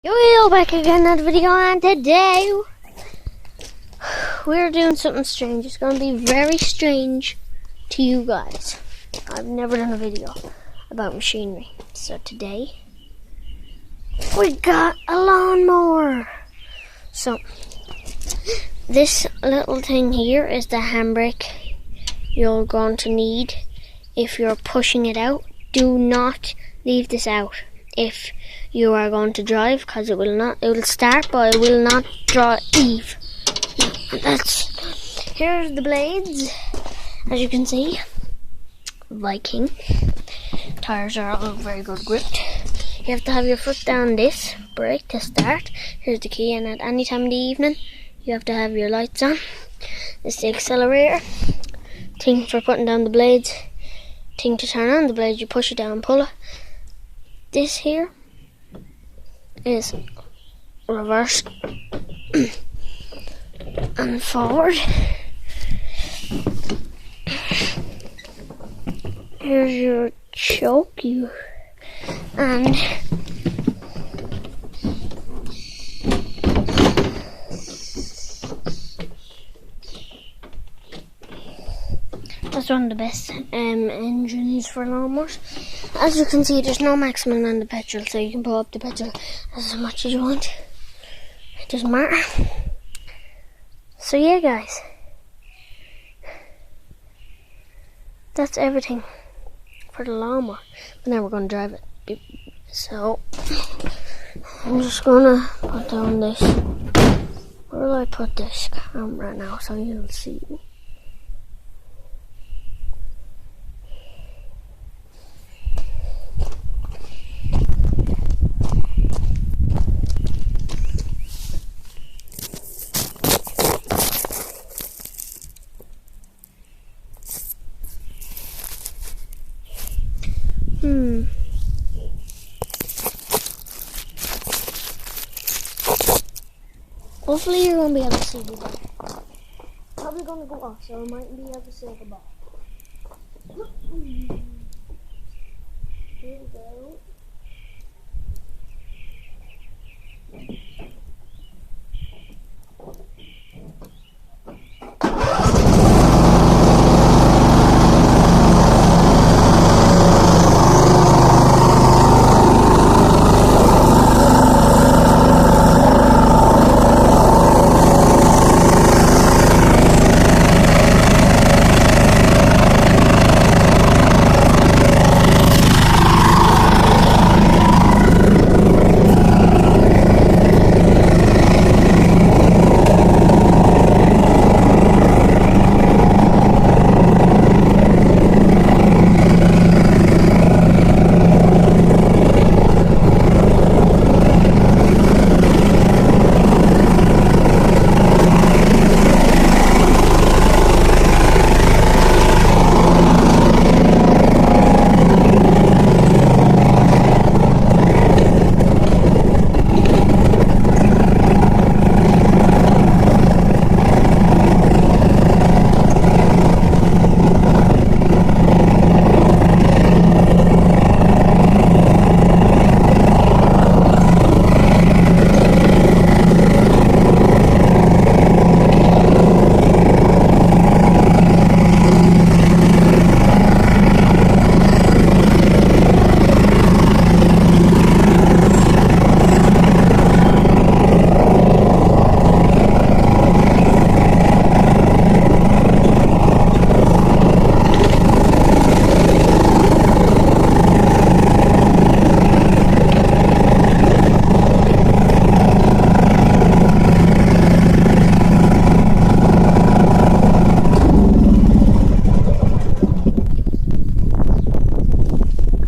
Yo, back again another video, and today we're doing something strange. It's going to be very strange to you guys. I've never done a video about machinery. So today we got a lawnmower. So this little thing here is the handbrake you're going to need if you're pushing it out. Do not leave this out if you are going to drive, because it will start but it will not drive. Here's the blades, as you can see, Viking. Tires are all very good gripped. You have to have your foot down this brake to start. Here's the key, and at any time in the evening you have to have your lights on. This is the accelerator, thing for putting down the blades, thing to turn on the blades. You push it down, pull it. This here is reverse and forward. Here's your choke, and that's one of the best engines for lawnmowers. As you can see, there's no maximum on the petrol, so you can pull up the petrol as much as you want. It doesn't matter. So yeah, guys, that's everything for the lawnmower. But now we're going to drive it. So I'm just going to put down this. Where will I put this camera now so you'll see me? Hopefully you're going to be able to see the ball. Probably going to go off, so I might be able to see the ball. Here we go.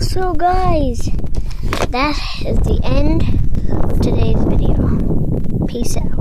So guys, that is the end of today's video. Peace out.